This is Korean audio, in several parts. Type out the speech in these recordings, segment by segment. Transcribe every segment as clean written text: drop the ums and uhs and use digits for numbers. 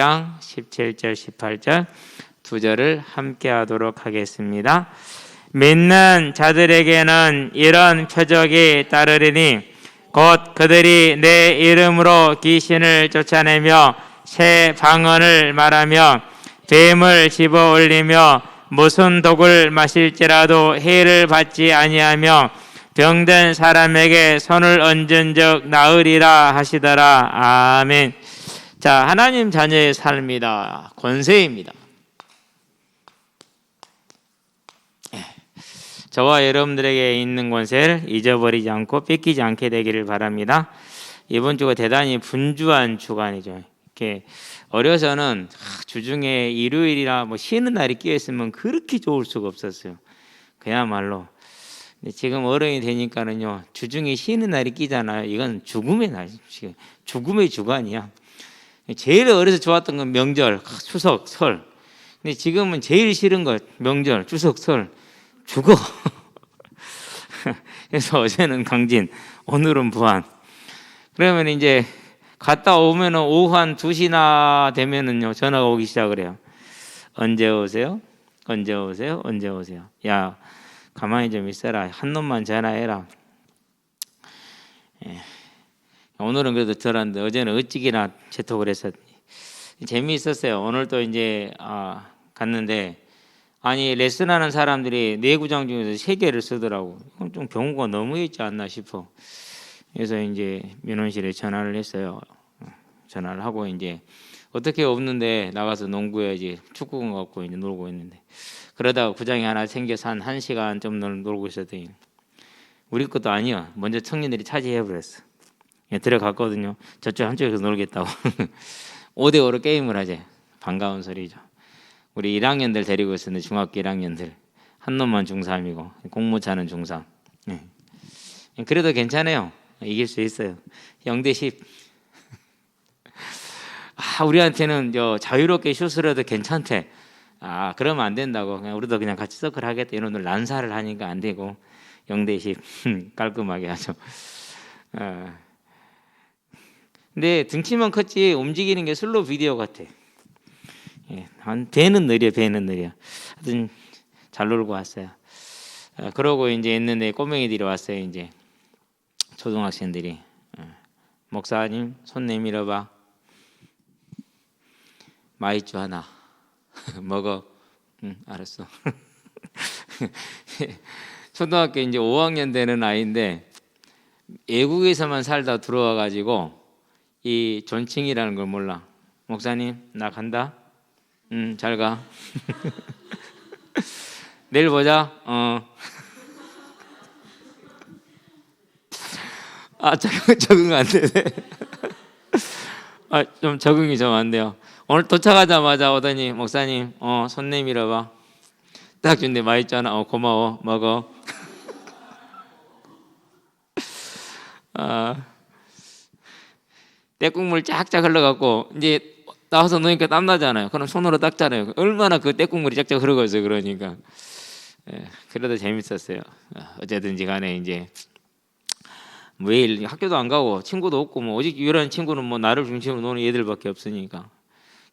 장 17절 18절 두 절을 함께 하도록 하겠습니다. 믿는 자들에게는 이런 표적이 따르리니 곧 그들이 내 이름으로 귀신을 쫓아내며 새 방언을 말하며 뱀을 집어 올리며 무슨 독을 마실지라도 해를 받지 아니하며 병든 사람에게 손을 얹은 적 나으리라 하시더라. 아멘. 자, 하나님 자녀의 삶이다. 권세입니다. 저와 여러분들에게 있는 권세를 잊어버리지 않고 뺏기지 않게 되기를 바랍니다. 이번 주가 대단히 분주한 주간이죠. 이렇게 어려서는 주중에 일요일이나 쉬는 날이 끼어 있으면 그렇게 좋을 수가 없었어요. 그야말로. 근데 지금 어른이 되니까는요, 주중에 쉬는 날이 끼잖아요. 이건 죽음의 날, 죽음의 주간이야. 제일 어려서 좋았던 건 명절, 추석, 설. 근데 지금은 제일 싫은 것, 명절, 추석, 설. 죽어. 그래서 어제는 강진, 오늘은 부안. 그러면 이제 갔다 오면은 오후 한 2시나 되면은요, 전화가 오기 시작을 해요. 언제 오세요? 언제 오세요? 언제 오세요? 야, 가만히 좀 있어라. 한 놈만 전화해라. 오늘은 그래도 덜한데 어제는 어찌기나 재톡을 했었니. 재미있었어요. 오늘 또 이제 갔는데 아니 레슨하는 사람들이 4구장 중에서 3개를 쓰더라고. 이건 좀 경우가 너무 있지 않나 싶어. 그래서 이제 민원실에 전화를 했어요. 전화를 하고 이제 어떻게 없는데 나가서 농구해야지. 축구공 갖고 이제 놀고 있는데 그러다가 구장이 하나 생겨서 한 1시간 좀 놀고 있었더니 우리 것도 아니야. 먼저 청년들이 차지해버렸어. 들어갔거든요. 저쪽 한쪽에서 놀겠다고. 5대5로 게임을 하재. 반가운 소리죠. 우리 1학년들 데리고 있었는데 중학교 1학년들. 한 놈만 중3이고 공무차는 중3. 그래도 괜찮아요. 이길 수 있어요. 0대10. 우리한테는 자유롭게 슛을 해도 괜찮대. 그러면 안 된다고. 우리도 그냥 같이 서클 하겠다. 이놈들 난사를 하니까 안 되고 0대10 깔끔하게 하죠. 근데 등치만 컸지 움직이는 게 슬로우 비디오 같아. 배는 느려. 하여튼 잘 놀고 왔어요. 그러고 이제 있는데 꼬맹이들이 왔어요. 이제 초등학생들이. 목사님 손 내밀어봐. 마이쮸 하나 먹어. 응, 알았어. 초등학교 이제 5학년 되는 아이인데 외국에서만 살다 들어와 가지고 이 존칭이라는 걸 몰라. 목사님 나 간다. 잘 가. 내일 보자. 적응 안 되네. 좀 적응이 좀 안 돼요. 오늘 도착하자마자 오더니 목사님 손 내밀어봐. 딱 준대. 맛있잖아. 고마워. 먹어. 떼국물 쫙쫙 흘러갖고 이제 나와서 노니까 땀나잖아요. 그럼 손으로 닦잖아요. 얼마나 그 떼국물이 쫙쫙 흐르겠어요. 그러니까 그래도 재밌었어요. 어쨌든지 간에 이제 매일 학교도 안 가고 친구도 없고 오직 유일한 친구는 나를 중심으로 노는 애들밖에 없으니까.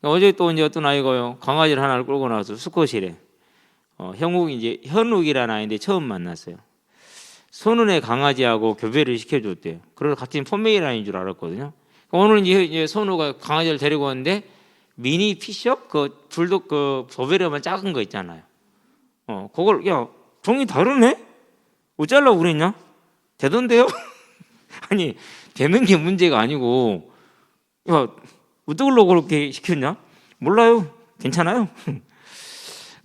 어제 또 이제 어떤 아이가요, 강아지를 하나를 끌고 나와서 수컷이래. 현욱이라는 아이인데 처음 만났어요. 선운의 강아지하고 교배를 시켜줬대요. 그래서 같은 포메이라인인 줄 알았거든요. 오늘 이제 선우가 강아지를 데리고 왔는데 미니 피셔 그 불독 그 보베르만 작은 거 있잖아요. 그걸 종이 다르네? 어쩌려고 그랬냐? 되던데요? 아니 되는 게 문제가 아니고 어떡하려고 그렇게 시켰냐? 몰라요. 괜찮아요.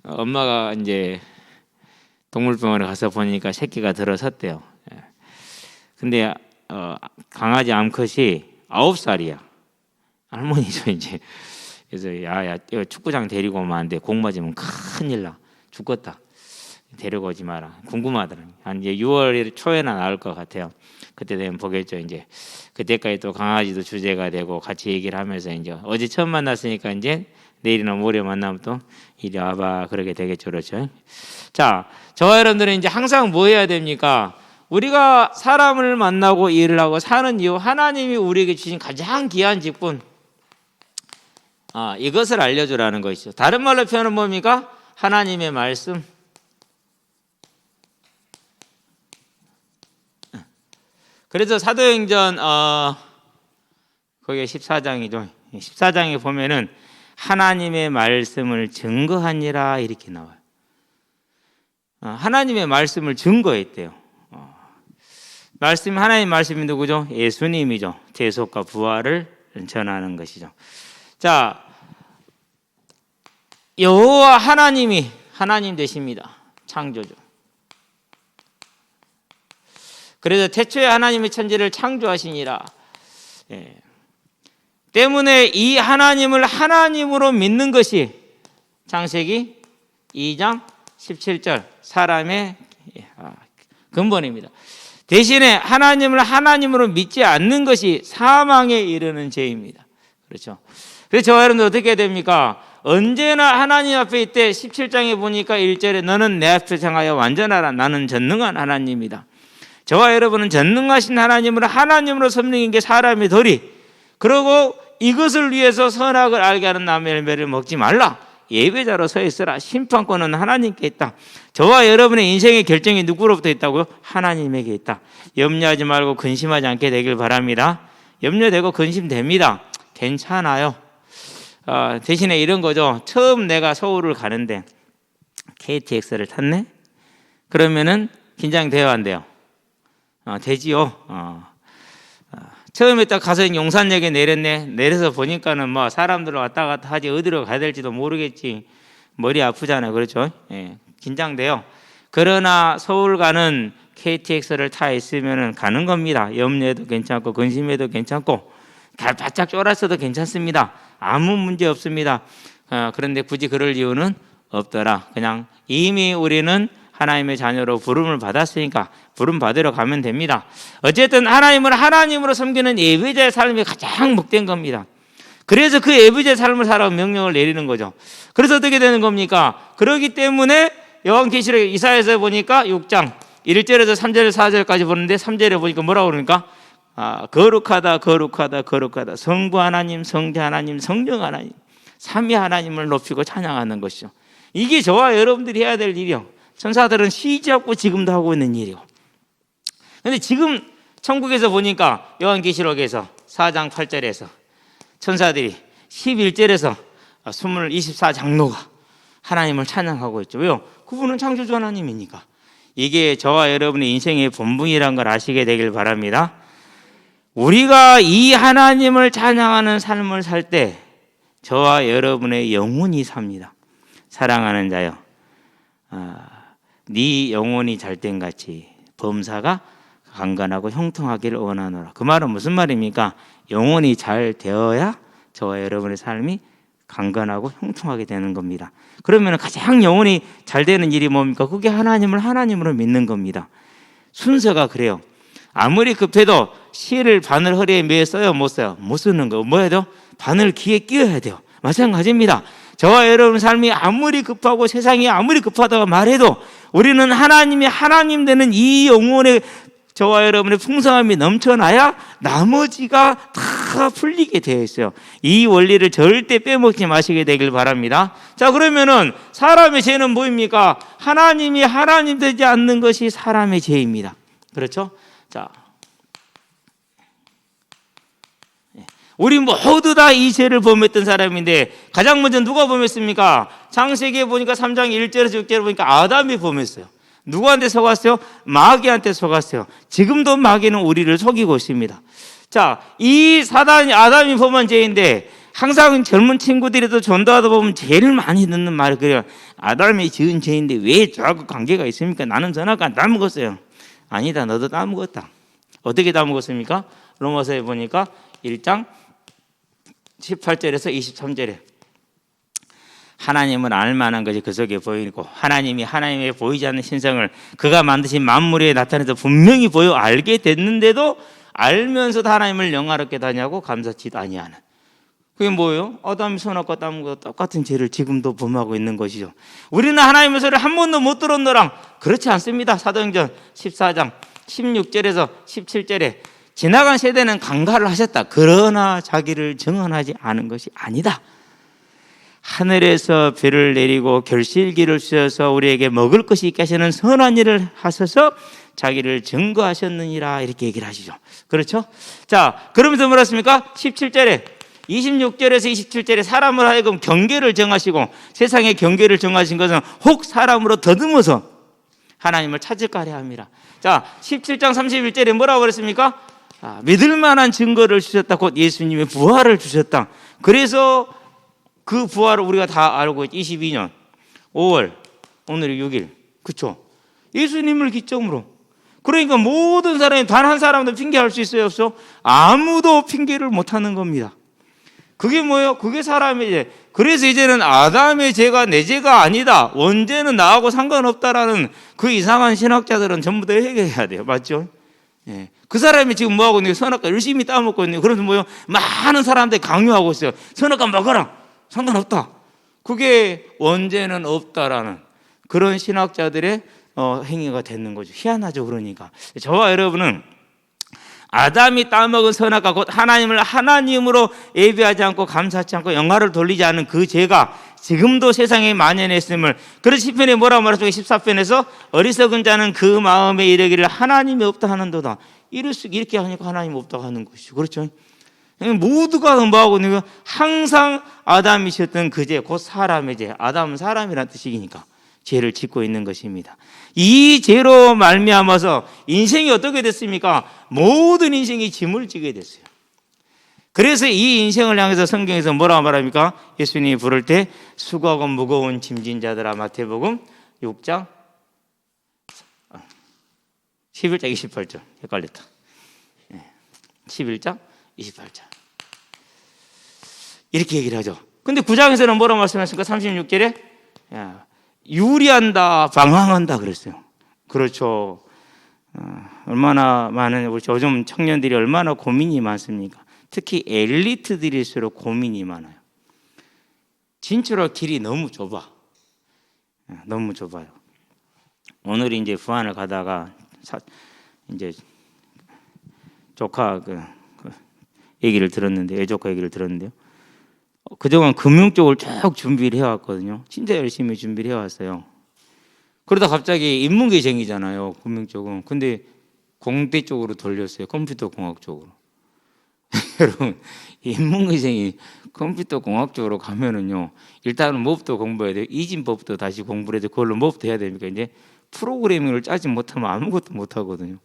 엄마가 이제 동물병원에 가서 보니까 새끼가 들어섰대요. 근데 강아지 암컷이 9살이야. 할머니죠 이제. 그래서 야 축구장 데리고 오면 안 돼. 공 맞으면 큰일 나. 죽겠다. 데리고 오지 마라. 궁금하더라. 한 이제 6월 초에나 나올 것 같아요. 그때 되면 보겠죠. 이제 그때까지 또 강아지도 주제가 되고 같이 얘기를 하면서 이제 어제 처음 만났으니까 이제 내일이나 모레 만나면 또 이리 와봐 그러게 되겠죠. 그렇죠. 자, 저와 여러분들은 이제 항상 뭐 해야 됩니까? 우리가 사람을 만나고 일을 하고 사는 이유, 하나님이 우리에게 주신 가장 귀한 직분, 이것을 알려주라는 것이죠. 다른 말로 표현은 뭡니까? 하나님의 말씀. 그래서 사도행전 거기에 14장이죠. 14장에 보면은 하나님의 말씀을 증거하니라 이렇게 나와요. 하나님의 말씀을 증거했대요. 하나님 말씀이 누구죠? 예수님이죠. 대속과 부활을 전하는 것이죠. 자, 여호와 하나님이 하나님 되십니다. 창조주. 그래서 태초에 하나님의 천지를 창조하시니라. 때문에 이 하나님을 하나님으로 믿는 것이 창세기 2장 17절 사람의 근본입니다. 대신에 하나님을 하나님으로 믿지 않는 것이 사망에 이르는 죄입니다. 그렇죠. 그래서 저와 여러분들 어떻게 됩니까? 언제나 하나님 앞에 있대 17장에 보니까 1절에 너는 내 앞에 향하여 완전하라. 나는 전능한 하나님이다. 저와 여러분은 전능하신 하나님을 하나님으로 섬기는 게 사람의 도리. 그리고 이것을 위해서 선악을 알게 하는 나무의 열매를 먹지 말라. 예배자로 서 있으라. 심판권은 하나님께 있다. 저와 여러분의 인생의 결정이 누구로부터 있다고요? 하나님에게 있다. 염려하지 말고 근심하지 않게 되길 바랍니다. 염려되고 근심됩니다. 괜찮아요. 대신에 이런 거죠. 처음 내가 서울을 가는데 KTX를 탔네? 그러면은 긴장돼요, 안 돼요? 되지요. 처음에 딱 가서 용산역에 내렸네. 내려서 보니까는 뭐 사람들 왔다 갔다 하지 어디로 가야 될지도 모르겠지. 머리 아프잖아요. 그렇죠? 긴장돼요. 그러나 서울 가는 KTX를 타 있으면 가는 겁니다. 염려해도 괜찮고 근심해도 괜찮고 바짝 쫄았어도 괜찮습니다. 아무 문제 없습니다. 그런데 굳이 그럴 이유는 없더라. 그냥 이미 우리는 하나님의 자녀로 부름을 받았으니까 부름 받으러 가면 됩니다. 어쨌든 하나님을 하나님으로 섬기는 예배자의 삶이 가장 복된 겁니다. 그래서 그 예배자의 삶을 살아가고 명령을 내리는 거죠. 그래서 어떻게 되는 겁니까? 그렇기 때문에 요한계시록 이사야에서 보니까 6장 1절에서 3절 4절까지 보는데 3절에 보니까 뭐라고 그러니까 거룩하다 거룩하다 거룩하다 성부 하나님 성자 하나님 성령 하나님 삼위 하나님을 높이고 찬양하는 것이죠. 이게 저와 여러분들이 해야 될 일이요. 천사들은 쉬지 않고 지금도 하고 있는 일이요. 그런데 지금 천국에서 보니까 요한계시록에서 4장 8절에서 천사들이 11절에서 24장로가 하나님을 찬양하고 있죠. 왜요? 그분은 창조주 하나님이니까. 이게 저와 여러분의 인생의 본분이라는 걸 아시게 되길 바랍니다. 우리가 이 하나님을 찬양하는 삶을 살 때 저와 여러분의 영혼이 삽니다. 사랑하는 자여, 네 영혼이 잘된 같이 범사가 강건하고 형통하기를 원하노라. 그 말은 무슨 말입니까? 영혼이 잘 되어야 저와 여러분의 삶이 강건하고 형통하게 되는 겁니다. 그러면 가장 영혼이 잘 되는 일이 뭡니까? 그게 하나님을 하나님으로 믿는 겁니다. 순서가 그래요. 아무리 급해도 실을 바늘 허리에 매어 써요? 못 써요? 못 쓰는 거. 뭐 해야 돼요? 바늘 귀에 끼워야 돼요. 마찬가지입니다. 저와 여러분 삶이 아무리 급하고 세상이 아무리 급하다고 말해도 우리는 하나님이 하나님 되는 이 영혼의 저와 여러분의 풍성함이 넘쳐나야 나머지가 다 풀리게 되어 있어요. 이 원리를 절대 빼먹지 마시게 되길 바랍니다. 자, 그러면은 사람의 죄는 뭐입니까? 하나님이 하나님 되지 않는 것이 사람의 죄입니다. 그렇죠? 자, 우리 모두 다 이 죄를 범했던 사람인데 가장 먼저 누가 범했습니까? 창세기에 보니까 3장 1절에서 6절에 보니까 아담이 범했어요. 누구한테 속았어요? 마귀한테 속았어요. 지금도 마귀는 우리를 속이고 있습니다. 자, 이 아담이 범한 죄인데 항상 젊은 친구들이도 전도하다 보면 제일 많이 듣는 말이 그래요. 아담이 지은 죄인데 왜 저하고 관계가 있습니까? 나는 전하고 안 따먹었어요. 아니다, 너도 따먹었다. 어떻게 따먹었습니까? 로마서에 보니까 1장 18절에서 23절에 하나님을 알만한 것이 그 속에 보이고 하나님이 하나님의 보이지 않는 신성을 그가 만드신 만물에 나타내서 분명히 보여 알게 됐는데도 알면서도 하나님을 영화롭게 다니고 감사치도 아니하는. 그게 뭐예요? 아담이 선악과 따먹고 똑같은 죄를 지금도 범하고 있는 것이죠. 우리는 하나님의 소리를 한 번도 못 들었노라. 그렇지 않습니다. 사도행전 14장 16절에서 17절에 지나간 세대는 강가를 하셨다. 그러나 자기를 증언하지 않은 것이 아니다. 하늘에서 별을 내리고 결실기를 주셔서 우리에게 먹을 것이 있게 하시는 선한 일을 하셔서 자기를 증거하셨느니라, 이렇게 얘기를 하시죠. 그렇죠? 자, 그러면서 뭐라 했습니까? 17절에 26절에서 27절에 사람을 하여금 경계를 정하시고, 세상의 경계를 정하신 것은 혹 사람으로 더듬어서 하나님을 찾을까 하려 함이라. 자, 17장 31절에 뭐라고 그랬습니까? 믿을 만한 증거를 주셨다. 곧 예수님의 부활을 주셨다. 그래서 그 부활을 우리가 다 알고 22년 5월 오늘이 6일, 그렇죠? 예수님을 기점으로. 그러니까 모든 사람이 단 한 사람도 핑계할 수 있어요, 없어? 아무도 핑계를 못하는 겁니다. 그게 뭐예요? 그게 사람의 죄. 그래서 이제는 아담의 죄가 내 죄가 아니다, 원죄는 나하고 상관없다라는 그 이상한 신학자들은 전부 다 해결해야 돼요. 맞죠? 예. 그 사람이 지금 뭐하고 있는 거예요? 선악과 열심히 따먹고 있는 거예요. 그래서 뭐예요? 많은 사람들이 강요하고 있어요. 선악과 먹어라, 상관없다. 그게 원죄는 없다라는 그런 신학자들의 행위가 되는 거죠. 희한하죠. 그러니까 저와 여러분은 아담이 따먹은 선악과 곧 하나님을 하나님으로 예배하지 않고 감사하지 않고 영화를 돌리지 않은 그 죄가 지금도 세상에 만연했음을, 그래서 시편에 뭐라고 말하죠? 14편에서 어리석은 자는 그 마음에 이르기를 하나님이 없다 하는도다. 이렇게 하니까 하나님이 없다고 하는 것이죠. 그렇죠? 모두가 뭐하고 있는 거예요? 항상 아담이셨던 그 죄, 곧 사람의 죄. 아담은 사람이란 뜻이니까 죄를 짓고 있는 것입니다. 이 죄로 말미암아서 인생이 어떻게 됐습니까? 모든 인생이 짐을 지게 됐어요. 그래서 이 인생을 향해서 성경에서 뭐라고 말합니까? 예수님이 부를 때 수고하고 무거운 짐진 자들아, 마태복음 6장 11장 28절 헷갈렸다. 11장 28절 이렇게 얘기를 하죠. 근데 9장에서는 뭐라고 말씀하십니까? 36절에 유리한다, 방황한다 그랬어요. 그렇죠. 얼마나 많은 우리 요즘 청년들이 얼마나 고민이 많습니까? 특히 엘리트들일수록 고민이 많아요. 진출할 길이 너무 좁아. 너무 좁아요. 오늘 이제 부안을 가다가 이제 조카 얘기를 들었는데, 애조카 얘기를 들었는데요. 그동안 금융 쪽을 쭉 준비를 해왔거든요. 진짜 열심히 준비를 해왔어요. 그러다 갑자기 인문계생이잖아요, 금융 쪽은. 근데 공대 쪽으로 돌렸어요, 컴퓨터 공학 쪽으로. 여러분, 인문계생이 컴퓨터 공학 쪽으로 가면은요, 일단은 뭐부터 공부해야 돼요? 이진법부터 다시 공부를 해야 돼요. 그걸로 뭐부터 해야 됩니까? 이제 프로그래밍을 짜지 못하면 아무것도 못하거든요.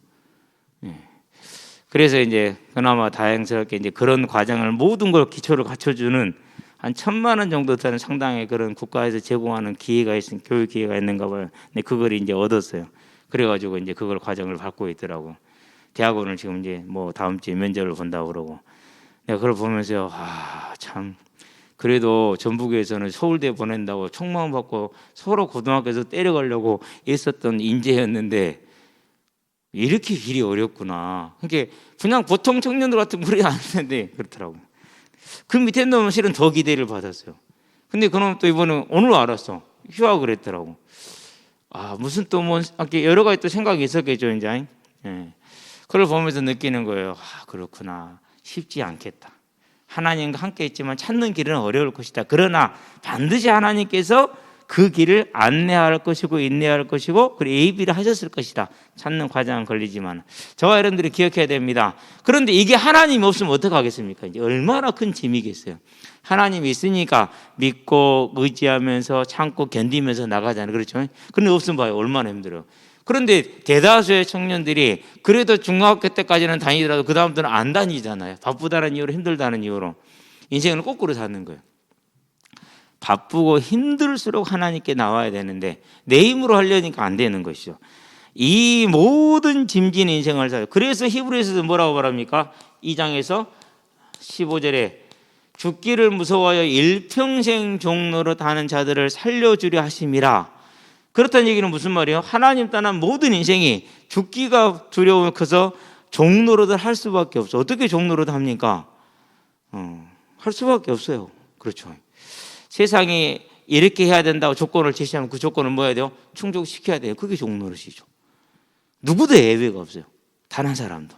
그래서 이제 그나마 다행스럽게 이제 그런 과정을 모든 걸 기초를 갖춰주는 한 1,000만 원 정도 되는 상당의 그런 국가에서 제공하는 기회가 있는, 교육 기회가 있는가 봐요. 근데 그걸 이제 얻었어요. 그래가지고 이제 그걸 과정을 받고 있더라고. 대학원을 지금 이제 뭐 다음 주에 면접을 본다고 그러고. 내가 그걸 보면서 참, 그래도 전북에서는 서울대 보낸다고 총망 받고 서로 고등학교에서 때려가려고 애썼던 인재였는데 이렇게 길이 어렵구나. 그러니까 그냥 보통 청년들 같은 무리 안 했는데 그렇더라고. 그 밑에 놈은 실은 더 기대를 받았어요. 근데 그놈 또 이번에 오늘 알았어. 휴학을 했더라고. 무슨 또 뭐 여러 가지 또 생각이 있었겠죠, 이제. 그걸 보면서 느끼는 거예요. 그렇구나. 쉽지 않겠다. 하나님과 함께 있지만 찾는 길은 어려울 것이다. 그러나 반드시 하나님께서 그 길을 안내할 것이고 인내할 것이고 그리고 예비를 하셨을 것이다. 찾는 과정은 걸리지만 저와 여러분들이 기억해야 됩니다. 그런데 이게 하나님이 없으면 어떡하겠습니까? 이제 얼마나 큰 짐이겠어요. 하나님이 있으니까 믿고 의지하면서 참고 견디면서 나가잖아요. 그렇죠? 그런데 없으면 봐요. 얼마나 힘들어요. 그런데 대다수의 청년들이 그래도 중학교 때까지는 다니더라도 그 다음부터는 안 다니잖아요. 바쁘다는 이유로, 힘들다는 이유로. 인생을 거꾸로 사는 거예요. 바쁘고 힘들수록 하나님께 나와야 되는데 내 힘으로 하려니까 안 되는 것이죠. 이 모든 짐진 인생을 살아요. 그래서 히브리서도 뭐라고 말합니까? 2장에서 15절에 죽기를 무서워하여 일평생 종노릇 하는 자들을 살려주려 하심이라. 그렇다는 얘기는 무슨 말이에요? 하나님 떠난 모든 인생이 죽기가 두려워서 종노릇을 할 수밖에 없어. 어떻게 종노릇 합니까? 할 수밖에 없어요. 그렇죠. 세상이 이렇게 해야 된다고 조건을 제시하면 그 조건을 뭐 해야 돼요? 충족시켜야 돼요. 그게 종노릇이죠. 누구도 예외가 없어요. 단 한 사람도.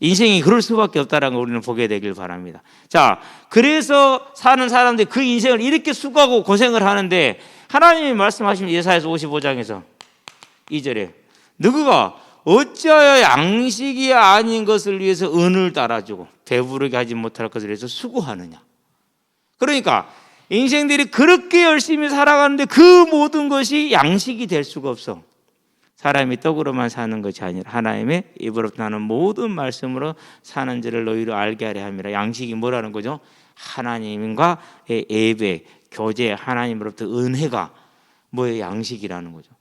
인생이 그럴 수밖에 없다는 걸 우리는 보게 되길 바랍니다. 자, 그래서 사는 사람들이 그 인생을 이렇게 수고하고 고생을 하는데 하나님이 말씀하시는 예사야서 55장에서 2절에 누구가 어찌하여 양식이 아닌 것을 위해서 은을 따라주고 배부르게 하지 못할 것을 위해서 수고하느냐. 그러니까 인생들이 그렇게 열심히 살아가는데 그 모든 것이 양식이 될 수가 없어. 사람이 떡으로만 사는 것이 아니라 하나님의 입으로부터 나는 모든 말씀으로 사는 줄을 너희로 알게 하려 함이라. 양식이 뭐라는 거죠? 하나님과의 예배, 교제, 하나님으로부터 은혜가 뭐예요? 양식이라는 거죠.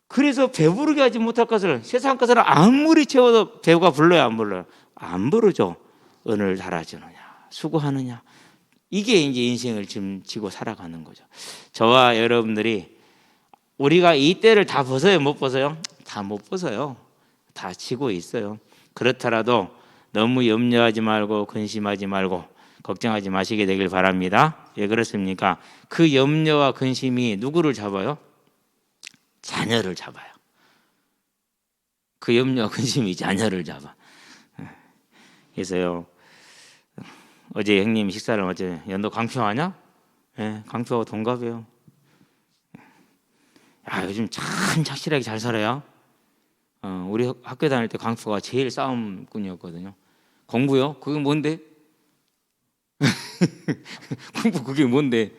그래서 배부르게 하지 못할 것을 세상 것을 아무리 채워도 배가 불러요, 안 불러요? 안 부르죠. 은을 달아주느냐, 수고하느냐. 이게 이제 인생을 지금 지고 살아가는 거죠. 저와 여러분들이 우리가 이 때를 다 벗어요, 못 벗어요? 다 못 벗어요. 다 지고 있어요. 그렇더라도 너무 염려하지 말고 근심하지 말고 걱정하지 마시게 되길 바랍니다. 왜 그렇습니까? 그 염려와 근심이 누구를 잡아요? 자녀를 잡아요. 그 염려와 근심이 자녀를 잡아. 그래서요, 어제 형님 식사를 어제 연도 광표하냐? 네, 광표하고 동갑이에요. 야, 요즘 참 착실하게 잘 살아요. 우리 학교 다닐 때 광표가 제일 싸움꾼이었거든요. 공부요? 그게 뭔데? 공부 그게 뭔데?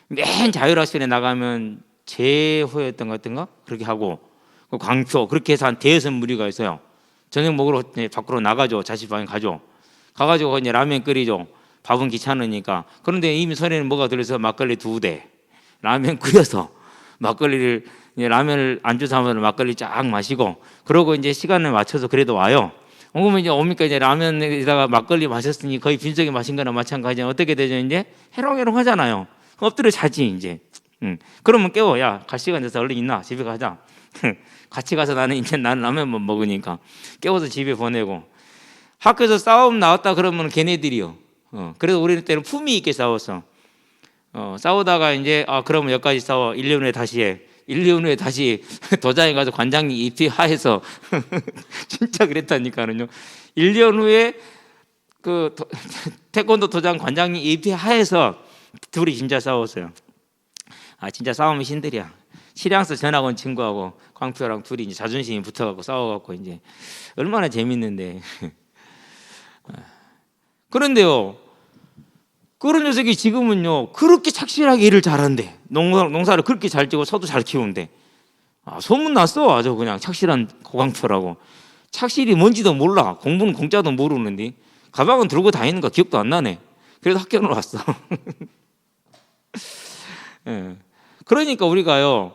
맨 자율학습에 나가면 제호였던 것 같은가? 그렇게 하고 광표 그렇게 해서 한 대여섯 무리가 있어요. 저녁 먹으러 밖으로 나가죠. 자식 방에 가죠. 가가지고 이제 라면 끓이죠. 밥은 귀찮으니까. 그런데 이미 손에는 뭐가 들어서 막걸리 2대 라면 끓여서 막걸리를 라면을 안주 삼아서 막걸리 쫙 마시고 그러고 이제 시간을 맞춰서 그래도 와요. 그러면 이제 오니까 이제 라면에다가 막걸리 마셨으니 거의 빈속에 마신 거나 마찬가지야. 어떻게 되죠? 이제 해롱해롱 하잖아요. 엎드려 자지 이제. 그러면 깨워. 야, 갈 시간 돼서 얼른 있나? 집에 가자. 같이 가서 나는 라면만 먹으니까 깨워서 집에 보내고. 학교에서 싸움 나왔다 그러면 걔네들이요. 그래서 우리 때는 품위 있게 싸웠어. 싸우다가 이제 그러면 여기까지 싸워. 1년 후에 다시 해. 1년 후에 다시 도장에 가서 관장님 입회하해서 진짜 그랬다니까요. 1년 후에 그 태권도 도장 관장님 입회하해서 둘이 진짜 싸웠어요. 진짜 싸우면 신들이야. 실향서 전학 온 친구하고 광표랑 둘이 이제 자존심이 붙어갖고 싸워갖고 이제 얼마나 재밌는데. 그런데요, 그런 녀석이 지금은요 그렇게 착실하게 일을 잘한대. 농사를 그렇게 잘 지고 소도 잘 키운대. 소문 났어. 아주 그냥 착실한 고광표라고. 착실이 뭔지도 몰라. 공부는 공짜도 모르는데 가방은 들고 다니는 거 기억도 안 나네. 그래도 학교는 왔어. 예. 그러니까 우리가요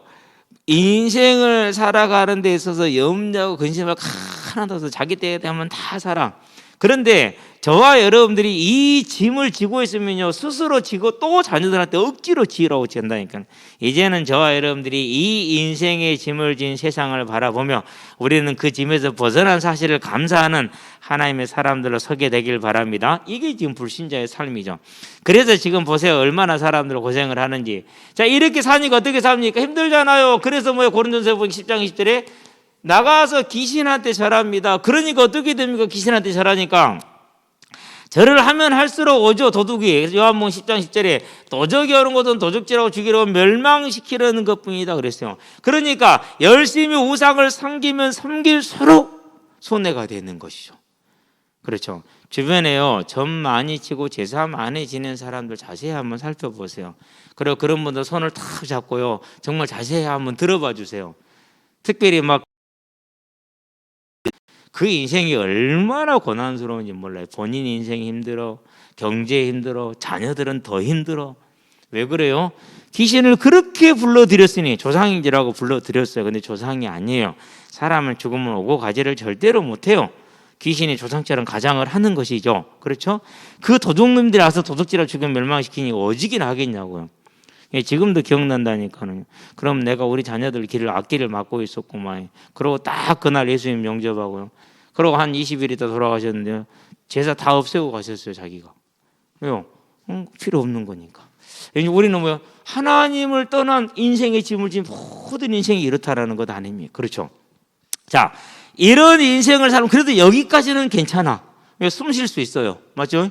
인생을 살아가는 데 있어서 염려하고 근심을 하나도 없어. 자기 때에 되면 다 살아. 그런데 저와 여러분들이 이 짐을 지고 있으면요 스스로 지고 또 자녀들한테 억지로 지으라고 지한다니까. 이제는 저와 여러분들이 이 인생의 짐을 진 세상을 바라보며 우리는 그 짐에서 벗어난 사실을 감사하는 하나님의 사람들로 서게 되길 바랍니다. 이게 지금 불신자의 삶이죠. 그래서 지금 보세요 얼마나 사람들 고생을 하는지. 자, 이렇게 사니까 어떻게 삽니까? 힘들잖아요. 그래서 뭐예요? 고린도전서 10장 20절에 나가서 귀신한테 절합니다. 그러니까 어떻게 됩니까? 귀신한테 절하니까 절을 하면 할수록 오죠. 도둑이. 요한복음 10장 10절에 도적이 오는 것은 도적질하고 죽이려고 멸망시키려는 것뿐이다 그랬어요. 그러니까 열심히 우상을 섬기면 섬길수록 손해가 되는 것이죠. 그렇죠. 주변에요 점 많이 치고 제사 많이 지낸 사람들 자세히 한번 살펴보세요. 그리고 그런 분들 손을 탁 잡고요 정말 자세히 한번 들어봐 주세요. 특별히 막 그 인생이 얼마나 고난스러운지 몰라요. 본인 인생이 힘들어, 경제 힘들어, 자녀들은 더 힘들어. 왜 그래요? 귀신을 그렇게 불러들였으니 조상인지라고 불러들였어요. 근데 조상이 아니에요. 사람은 죽으면 오고 가지를 절대로 못해요. 귀신이 조상처럼 가장을 하는 것이죠. 그렇죠? 그 도둑놈들이 와서 도둑질을 죽이면 멸망시키니 오지긴 하겠냐고요. 지금도 기억난다니까요. 그럼 내가 우리 자녀들 길을 앞길을 막고 있었구만. 그러고 딱 그날 예수님 영접하고요. 그러고 한 20일 있다 돌아가셨는데요. 제사 다 없애고 가셨어요, 자기가. 왜요? 필요 없는 거니까. 우리는 뭐요? 하나님을 떠난 인생의 짐을 진 모든 인생이 이렇다라는 것 아닙니까? 그렇죠? 자, 이런 인생을 살면 그래도 여기까지는 괜찮아. 숨 쉴 수 있어요. 맞죠?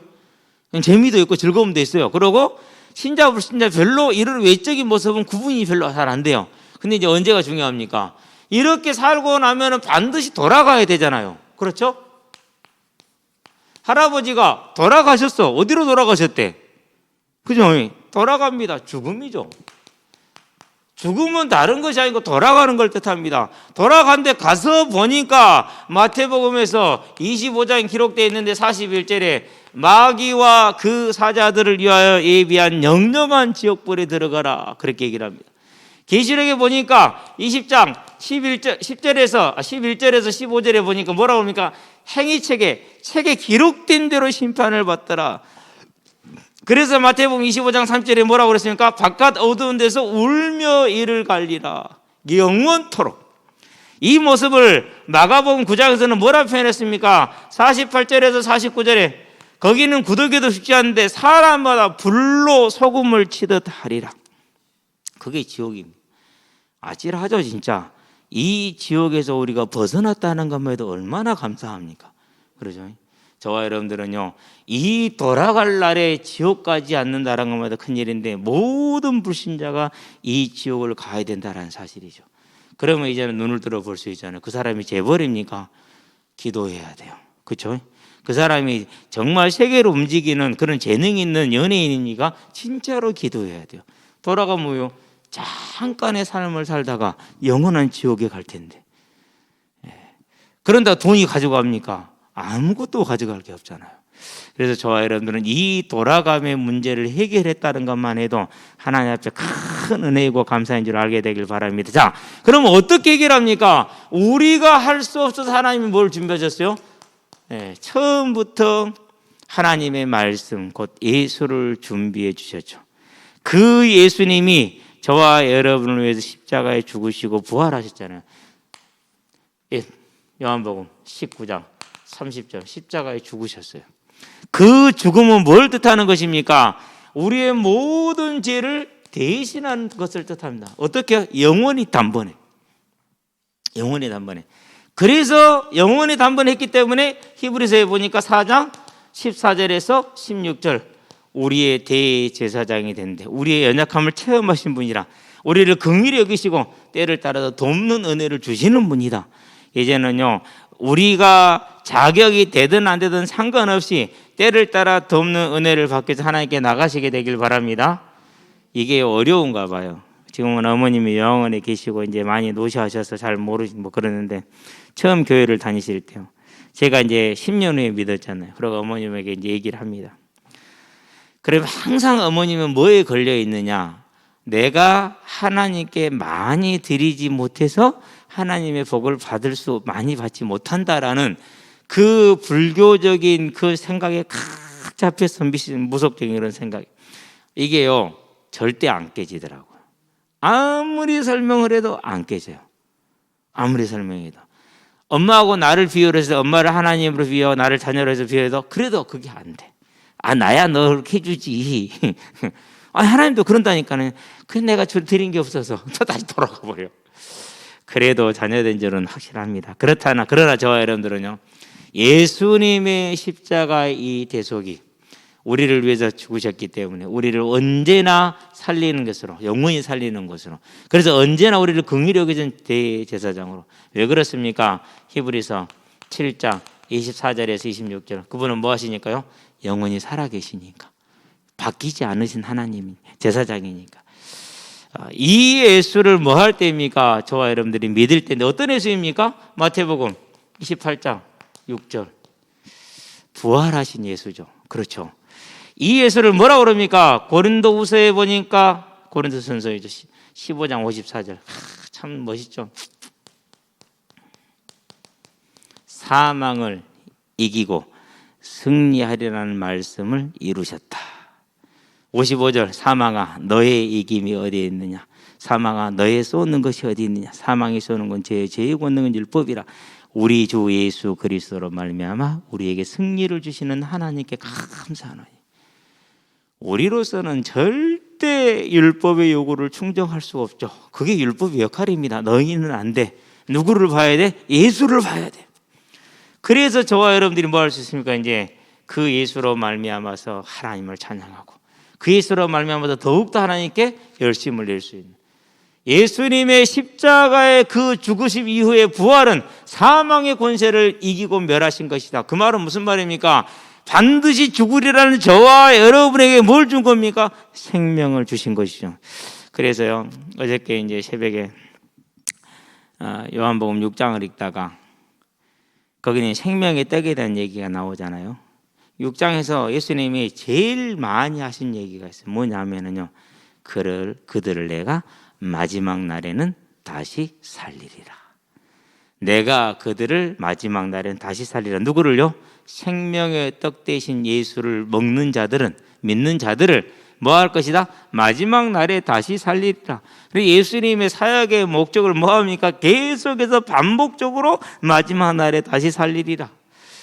재미도 있고 즐거움도 있어요. 그리고 신자 불신자 별로 이런 외적인 모습은 구분이 별로 잘 안 돼요. 근데 이제 언제가 중요합니까? 이렇게 살고 나면 반드시 돌아가야 되잖아요. 그렇죠? 할아버지가 돌아가셨어. 어디로 돌아가셨대? 그죠? 돌아갑니다. 죽음이죠. 죽음은 다른 것이 아니고 돌아가는 걸 뜻합니다. 돌아간데 가서 보니까 마태복음에서 25장에 기록되어 있는데 41절에 마귀와 그 사자들을 위하여 예비한 영영한 지옥불에 들어가라. 그렇게 얘기를 합니다. 계시록에 보니까 20장 11절에서 15절에 보니까 뭐라고 합니까? 책에 기록된 대로 심판을 받더라. 그래서 마태복음 25장 3절에 뭐라고 그랬습니까? 바깥 어두운 데서 울며 이를 갈리라. 영원토록. 이 모습을 마가복음 9장에서는 뭐라 표현했습니까? 48절에서 49절에 거기는 구더기도 죽지 않는데 사람마다 불로 소금을 치듯 하리라. 그게 지옥입니다. 아찔하죠 진짜. 이 지옥에서 우리가 벗어났다는 것만 해도 얼마나 감사합니까? 그러죠? 저와 여러분들은요, 이 돌아갈 날에 지옥 가지 않는다는 것만 해도 큰일인데 모든 불신자가 이 지옥을 가야 된다는 사실이죠. 그러면 이제는 눈을 들어볼 수 있잖아요. 그 사람이 재벌입니까? 기도해야 돼요. 그렇죠? 그 사람이 정말 세계로 움직이는 그런 재능 있는 연예인이니까 진짜로 기도해야 돼요. 돌아가면요, 잠깐의 삶을 살다가 영원한 지옥에 갈 텐데, 그런다 돈이 가져갑니까? 아무것도 가져갈 게 없잖아요. 그래서 저와 여러분들은 이 돌아감의 문제를 해결했다는 것만 해도 하나님 앞에 큰 은혜이고 감사인 줄 알게 되길 바랍니다. 자, 그럼 어떻게 해결합니까? 우리가 할 수 없어서 하나님이 뭘 준비해 줬어요? 처음부터 하나님의 말씀, 곧 예수를 준비해 주셨죠. 그 예수님이 저와 여러분을 위해서 십자가에 죽으시고 부활하셨잖아요. 요한복음 19장 30절 십자가에 죽으셨어요. 그 죽음은 뭘 뜻하는 것입니까? 우리의 모든 죄를 대신한 것을 뜻합니다. 어떻게? 영원히 단번에. 영원히 단번에. 그래서 영원히 단번했기 때문에 히브리서에 보니까 4장 14절에서 16절 우리의 대제사장이 된대. 우리의 연약함을 체험하신 분이라. 우리를 긍휼히 여기시고 때를 따라서 돕는 은혜를 주시는 분이다. 이제는요, 우리가 자격이 되든 안 되든 상관없이 때를 따라 돕는 은혜를 받기 위해서 하나님께 나가시게 되길 바랍니다. 이게 어려운가 봐요. 지금은 어머님이 영원에 계시고 이제 많이 노시하셔서 잘 모르시고 그러는데, 처음 교회를 다니실 때요, 제가 이제 10년 후에 믿었잖아요. 그리고 어머님에게 이제 얘기를 합니다. 그러면 항상 어머님은 뭐에 걸려 있느냐? 내가 하나님께 많이 드리지 못해서 하나님의 복을 받을 수 많이 받지 못한다라는 그 불교적인 그 생각에 칵 잡혀서 무속적인 그런 생각, 이게요 절대 안 깨지더라고요. 아무리 설명을 해도 안 깨져요. 아무리 설명해도. 엄마하고 나를 비교해서 엄마를 하나님으로 비교, 나를 자녀로 해서 비교해도 그래도 그게 안 돼. 나야 너 그렇게 해주지. 하나님도 그런다니까는. 그래서 내가 드린 게 없어서 또 다시 돌아가 버려요. 그래도 자녀된 줄은 확실합니다. 그러나 저와 여러분들은요, 예수님의 십자가의 이 대속이 우리를 위해서 죽으셨기 때문에 우리를 언제나 살리는 것으로, 영원히 살리는 것으로, 그래서 언제나 우리를 긍휼히 여기신 대제사장으로. 왜 그렇습니까? 히브리서 7장 24절에서 26절. 그분은 뭐 하시니까요? 영원히 살아계시니까. 바뀌지 않으신 하나님 제사장이니까. 이 예수를 뭐 할 때입니까? 저와 여러분들이 믿을 때인데 어떤 예수입니까? 마태복음 28장 6절. 부활하신 예수죠. 그렇죠. 이 예수를 뭐라고 그럽니까? 고린도후서에 보니까, 고린도전서이죠, 15장 54절. 참 멋있죠. 사망을 이기고 승리하리라는 말씀을 이루셨다. 55절. 사망아 너의 이김이 어디에 있느냐? 사망아 너의 쏘는 것이 어디 있느냐? 사망이 쏘는 건 죄의 권능은 율법이라. 우리 주 예수 그리스도로 말미암아 우리에게 승리를 주시는 하나님께 감사하노니. 우리로서는 절대 율법의 요구를 충족할 수 없죠. 그게 율법의 역할입니다. 너희는 안 돼. 누구를 봐야 돼? 예수를 봐야 돼. 그래서 저와 여러분들이 뭐 할 수 있습니까? 이제 그 예수로 말미암아서 하나님을 찬양하고 그 예수로 말미암아서 더욱더 하나님께 열심을 낼 수 있는, 예수님의 십자가의 그 죽으심 이후의 부활은 사망의 권세를 이기고 멸하신 것이다. 그 말은 무슨 말입니까? 반드시 죽으리라는 저와 여러분에게 뭘 준 겁니까? 생명을 주신 것이죠. 그래서요, 어저께 이제 새벽에 요한복음 6장을 읽다가 거기는 생명의 떡에 대한 얘기가 나오잖아요. 6장에서 예수님이 제일 많이 하신 얘기가 있어요. 뭐냐면은요, 그들을 내가 마지막 날에는 다시 살리리라. 내가 그들을 마지막 날에는 다시 살리라. 누구를요? 생명의 떡 대신 예수를 먹는 자들은, 믿는 자들을 뭐 할 것이다? 마지막 날에 다시 살리리라. 예수님의 사역의 목적을 뭐 합니까? 계속해서 반복적으로 마지막 날에 다시 살리리라.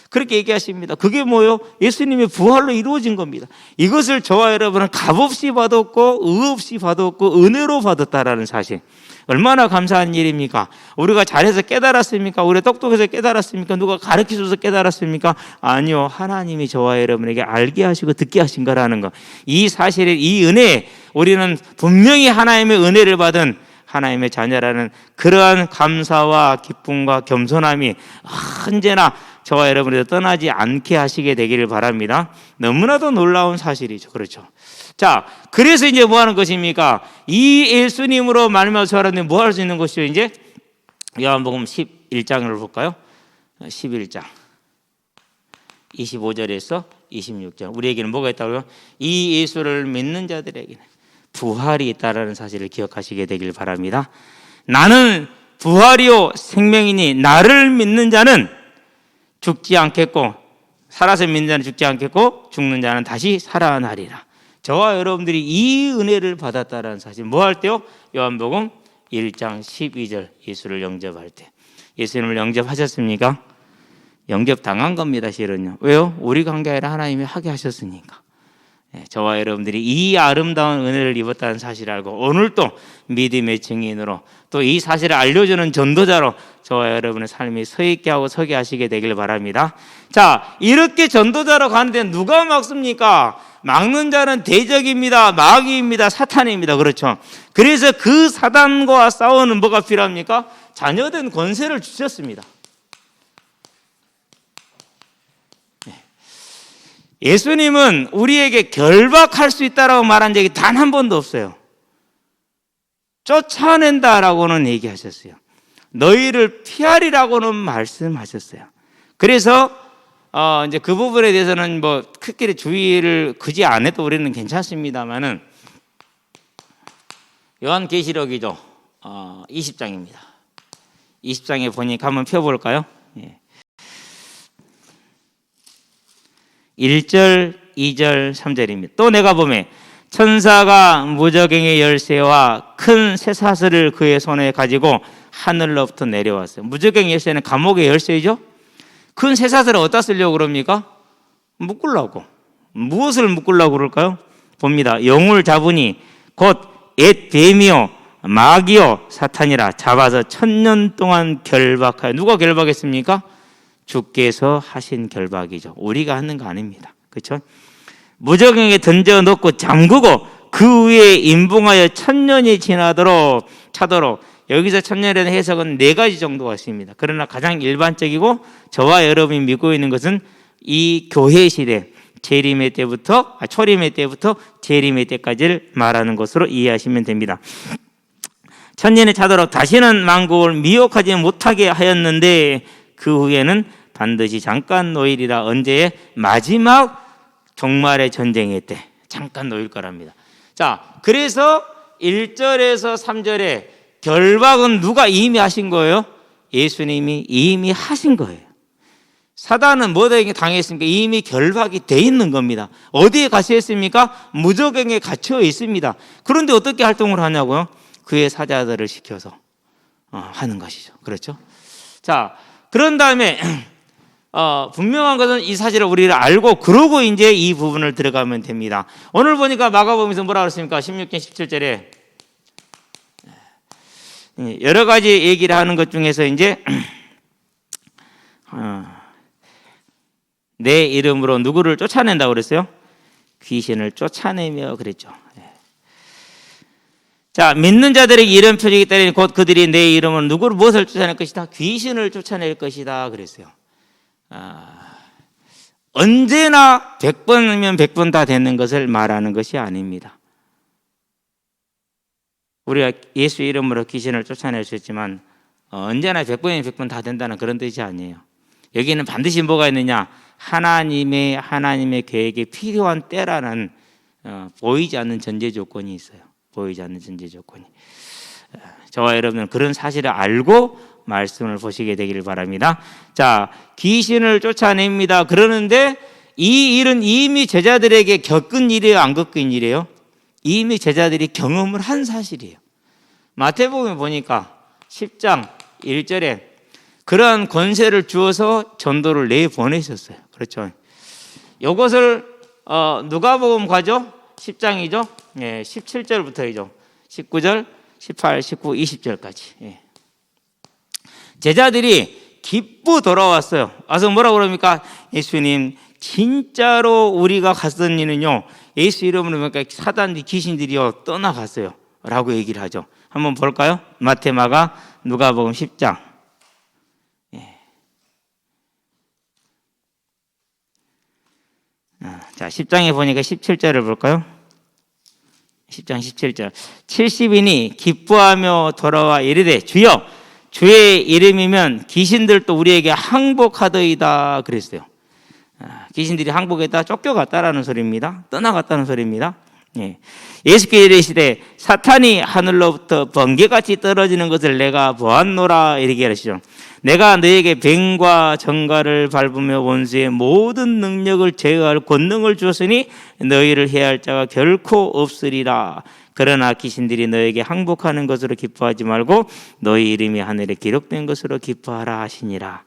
그렇게 얘기하십니다. 그게 뭐요? 예수님의 부활로 이루어진 겁니다. 이것을 저와 여러분은 값없이 받았고 의 없이 받았고 은혜로 받았다라는 사실, 얼마나 감사한 일입니까? 우리가 잘해서 깨달았습니까? 우리가 똑똑해서 깨달았습니까? 누가 가르쳐줘서 깨달았습니까? 아니요, 하나님이 저와 여러분에게 알게 하시고 듣게 하신 거라는 거. 이 사실에, 이 은혜, 우리는 분명히 하나님의 은혜를 받은 하나님의 자녀라는 그러한 감사와 기쁨과 겸손함이 언제나 저와 여러분을 떠나지 않게 하시게 되기를 바랍니다. 너무나도 놀라운 사실이죠. 그렇죠. 자, 그래서 이제 뭐 하는 것입니까? 이 예수님으로 말미암아서 여러분이 뭐 할 수 있는 것이죠? 이제 요한복음 11장을 볼까요? 11장 25절에서 26절. 우리에게는 뭐가 있다고요? 이 예수를 믿는 자들에게는 부활이 있다라는 사실을 기억하시게 되길 바랍니다. 나는 부활이요 생명이니 나를 믿는 자는 죽지 않겠고, 살아서 믿는 자는 죽지 않겠고 죽는 자는 다시 살아나리라. 저와 여러분들이 이 은혜를 받았다라는 사실, 뭐 할 때요? 요한복음 1장 12절 예수를 영접할 때. 예수님을 영접하셨습니까? 영접당한 겁니다, 실은요. 왜요? 우리가 한 게 아니라 하나님이 하게 하셨으니까. 저와 여러분들이 이 아름다운 은혜를 입었다는 사실을 알고 오늘 또 믿음의 증인으로 또 이 사실을 알려주는 전도자로 저와 여러분의 삶이 서 있게 하고 서게 하시게 되길 바랍니다. 자, 이렇게 전도자로 가는데 누가 막습니까? 막는 자는 대적입니다. 마귀입니다. 사탄입니다. 그렇죠. 그래서 그 사단과 싸우는 뭐가 필요합니까? 자녀된 권세를 주셨습니다. 예수님은 우리에게 결박할 수 있다라고 말한 적이 단 한 번도 없어요. 쫓아낸다라고는 얘기하셨어요. 너희를 피하리라고는 말씀하셨어요. 그래서 이제 그 부분에 대해서는 뭐 크게 주의를 굳이 안 해도 우리는 괜찮습니다만은 요한계시록이죠. 20장입니다. 20장에 보니까 한번 펴볼까요? 예. 1절, 2절, 3절입니다. 또 내가 보매 천사가 무저갱의 열쇠와 큰 쇠사슬을 그의 손에 가지고 하늘로부터 내려왔어요. 무저갱의 열쇠는 감옥의 열쇠이죠. 큰 쇠사슬을 어디다 쓰려고 그럽니까? 묶으려고. 무엇을 묶으려고 그럴까요? 봅니다. 영을 잡으니 곧 옛 뱀이요 마귀요 사탄이라 잡아서 1000년 동안 결박하여. 누가 결박했습니까? 주께서 하신 결박이죠. 우리가 하는 거 아닙니다. 그렇죠? 무저갱에 던져 넣고 잠그고 그 위에 임봉하여 1000년이 지나도록 차도록. 여기서 1000년이라는 해석은 4가지 정도가 있습니다. 그러나 가장 일반적이고 저와 여러분이 믿고 있는 것은 이 교회 시대 재림의 때부터 초림의 때부터 재림의 때까지를 말하는 것으로 이해하시면 됩니다. 1000년이 차도록 다시는 만국을 미혹하지 못하게 하였는데 그 후에는 반드시 잠깐 놓이리라. 언제의? 마지막 종말의 전쟁의 때 잠깐 놓일 거랍니다. 자, 그래서 1절에서 3절에 결박은 누가 이미 하신 거예요? 예수님이 이미 하신 거예요. 사단은 뭐에게 당했습니까? 이미 결박이 돼 있는 겁니다. 어디에 갇혀 있습니까? 무저갱에 갇혀 있습니다. 그런데 어떻게 활동을 하냐고요? 그의 사자들을 시켜서 하는 것이죠. 그렇죠? 자, 그런 다음에 분명한 것은 이 사실을 우리를 알고 그러고 이제 이 부분을 들어가면 됩니다. 오늘 보니까 마가복음에서 뭐라 그랬습니까? 16장 17절에 여러 가지 얘기를 하는 것 중에서 이제 내 이름으로 누구를 쫓아낸다고 그랬어요? 귀신을 쫓아내며 그랬죠. 자, 믿는 자들에게 이런 표적이 따르니 곧 그들이 내 이름으로 누구를 무엇을 쫓아낼 것이다? 귀신을 쫓아낼 것이다 그랬어요. 언제나 100번이면 100번 다 되는 것을 말하는 것이 아닙니다. 우리가 예수 이름으로 귀신을 쫓아낼 수 있지만 언제나 100번이면 100번 다 된다는 그런 뜻이 아니에요. 여기는 반드시 뭐가 있느냐? 하나님의 계획에 필요한 때라는 보이지 않는 전제 조건이 있어요. 보이지 않는 전제 조건이. 저와 여러분은 그런 사실을 알고 말씀을 보시게 되기를 바랍니다. 자, 귀신을 쫓아냅니다. 그러는데 이 일은 이미 제자들에게 겪은 일이에요? 안 겪은 일이에요? 이미 제자들이 경험을 한 사실이에요. 마태복음에 보니까 10장 1절에 그러한 권세를 주어서 전도를 내보내셨어요. 그렇죠. 이것을 누가복음 가죠? 10장이죠. 17절부터이죠. 19절, 18, 19, 20절까지. 제자들이 기쁘 돌아왔어요. 와서 뭐라고 그럽니까? 예수님, 진짜로 우리가 갔던 일은요, 예수 이름으로 그러니까 사단이 귀신들이요 떠나갔어요 라고 얘기를 하죠. 한번 볼까요? 마태, 마가, 누가복음 10장. 자, 10장에 보니까 17절을 볼까요? 10장 17절. 70인이 기뻐하며 돌아와 이르되 주여 주의 이름이면 귀신들도 우리에게 항복하더이다 그랬어요. 귀신들이 항복했다, 쫓겨갔다라는 소리입니다. 떠나갔다는 소리입니다. 예수께서 이르시되 사탄이 하늘로부터 번개같이 떨어지는 것을 내가 보았노라 이렇게 하시죠. 내가 너에게 뱀과 정갈을 밟으며 원수의 모든 능력을 제어할 권능을 주었으니 너희를 해할 자가 결코 없으리라. 그러나 귀신들이 너에게 항복하는 것으로 기뻐하지 말고 너희 이름이 하늘에 기록된 것으로 기뻐하라 하시니라.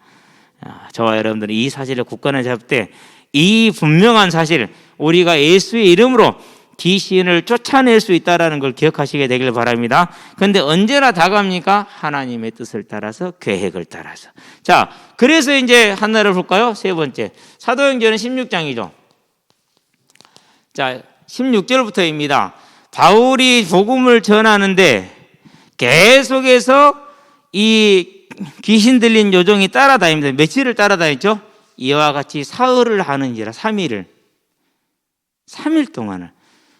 저와 여러분들은 이 사실을 굳건히 잡을 때 이 분명한 사실, 우리가 예수의 이름으로 귀신을 쫓아낼 수 있다는 걸 기억하시게 되길 바랍니다. 그런데 언제나 다갑니까? 하나님의 뜻을 따라서, 계획을 따라서. 자, 그래서 이제 하나를 볼까요? 세 번째, 사도행전은 16장이죠. 자, 16절부터입니다. 바울이 복음을 전하는데 계속해서 이 귀신 들린 요정이 따라다닙니다. 며칠을 따라다녔죠? 이와 같이 사흘을 하는지라 3일 동안을.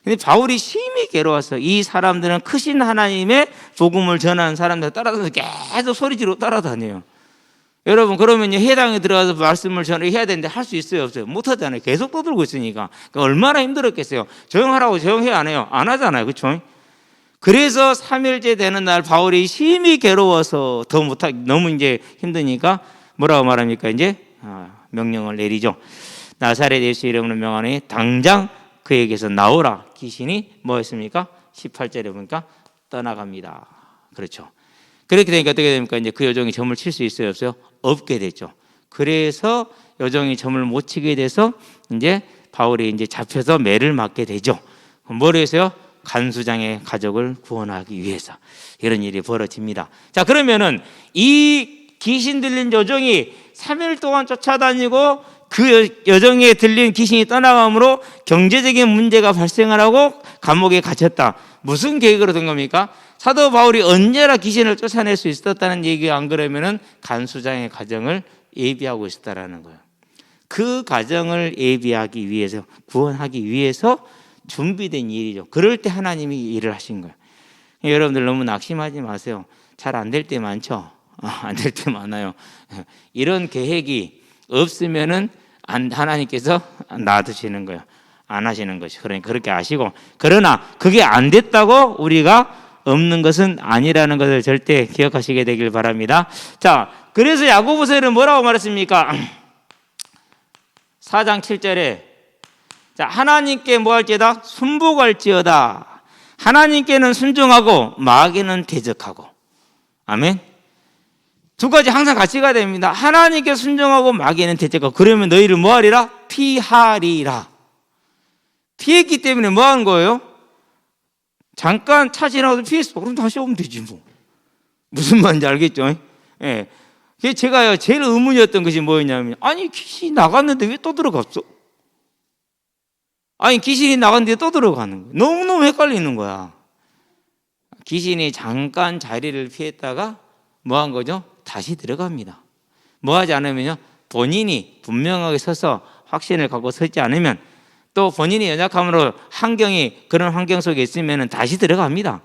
근데 바울이 심히 괴로워서 이 사람들은 크신 하나님의 복음을 전하는 사람들 따라다녀서 계속 소리지르고 따라다녀요. 여러분, 그러면 해당에 들어가서 말씀을 전해야 되는데 할 수 있어요, 없어요? 못 하잖아요. 계속 떠들고 있으니까. 그러니까 얼마나 힘들었겠어요. 조용하라고 조용해 안 해요? 안 하잖아요. 그렇죠? 그래서 3일째 되는 날 바울이 심히 괴로워서 더 못하기, 너무 이제 힘드니까 뭐라고 말합니까? 이제 명령을 내리죠. 나사렛 예수 이름으로 명하니 당장 그에게서 나오라. 귀신이 뭐였습니까? 18절에 보니까 떠나갑니다. 그렇죠. 그렇게 되니까 어떻게 됩니까? 이제 그 여종이 점을 칠 수 있어요, 없어요? 없게 됐죠. 그래서 여종이 점을 못 치게 돼서 이제 바울이 이제 잡혀서 매를 맞게 되죠. 뭘 해서요? 간수장의 가족을 구원하기 위해서 이런 일이 벌어집니다. 자, 그러면은 이 귀신 들린 여종이 3일 동안 쫓아다니고 그 여정에 들린 귀신이 떠나감으로 경제적인 문제가 발생을 하고 감옥에 갇혔다. 무슨 계획으로 된 겁니까? 사도 바울이 언제나 귀신을 쫓아낼 수 있었다는 얘기가 안 그러면은 간수장의 가정을 예비하고 있었다라는 거예요. 그 가정을 예비하기 위해서, 구원하기 위해서 준비된 일이죠. 그럴 때 하나님이 일을 하신 거예요. 여러분들 너무 낙심하지 마세요. 잘 안 될 때 많죠? 안 될 때 많아요. 이런 계획이 없으면은 하나님께서 놔두시는 거예요. 안 하시는 것이. 그러니까 그렇게 아시고, 그러나 그게 안 됐다고 우리가 없는 것은 아니라는 것을 절대 기억하시게 되길 바랍니다. 자, 그래서 야고보서에는 뭐라고 말했습니까? 4장 7절에 자, 하나님께 뭐 할지어다? 순복할지어다. 하나님께는 순종하고 마귀는 대적하고. 아멘. 두 가지 항상 같이 가야 됩니다. 하나님께 순종하고 마귀는 대적하고. 그러면 너희를 뭐 하리라? 피하리라. 피했기 때문에 뭐 하는 거예요? 잠깐 차 지나가도 피했어. 그럼 다시 오면 되지 뭐. 무슨 말인지 알겠죠? 예. 제가 제일 의문이었던 것이 뭐였냐면, 아니 귀신이 나갔는데 왜 또 들어갔어? 아니 귀신이 나갔는데 또 들어가는 거야. 너무너무 헷갈리는 거야. 귀신이 잠깐 자리를 피했다가 뭐 한 거죠? 다시 들어갑니다. 뭐 하지 않으면요, 본인이 분명하게 서서 확신을 갖고 서지 않으면, 또 본인이 연약함으로 그런 환경 속에 있으면 다시 들어갑니다.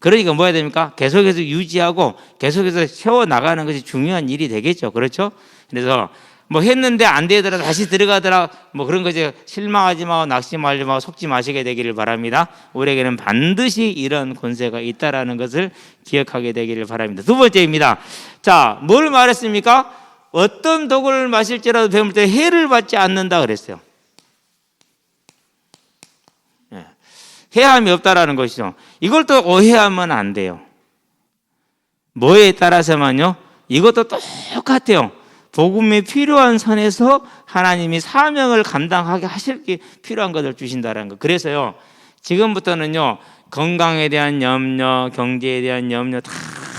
그러니까 뭐 해야 됩니까? 계속해서 유지하고 계속해서 세워나가는 것이 중요한 일이 되겠죠. 그렇죠? 그래서 뭐 했는데 안 되더라, 다시 들어가더라, 뭐 그런 거지 실망하지 마고 낙심하지 마고 속지 마시게 되기를 바랍니다. 우리에게는 반드시 이런 권세가 있다라는 것을 기억하게 되기를 바랍니다. 두 번째입니다. 자, 뭘 말했습니까? 어떤 독을 마실지라도 배울 때 해를 받지 않는다 그랬어요. 해함이 없다라는 것이죠. 이걸 또 오해하면 안 돼요. 뭐에 따라서만요, 이것도 똑같아요. 복음이 필요한 선에서 하나님이 사명을 감당하게 하실 게 필요한 것을 주신다는 거. 그래서요, 지금부터는요, 건강에 대한 염려, 경제에 대한 염려 다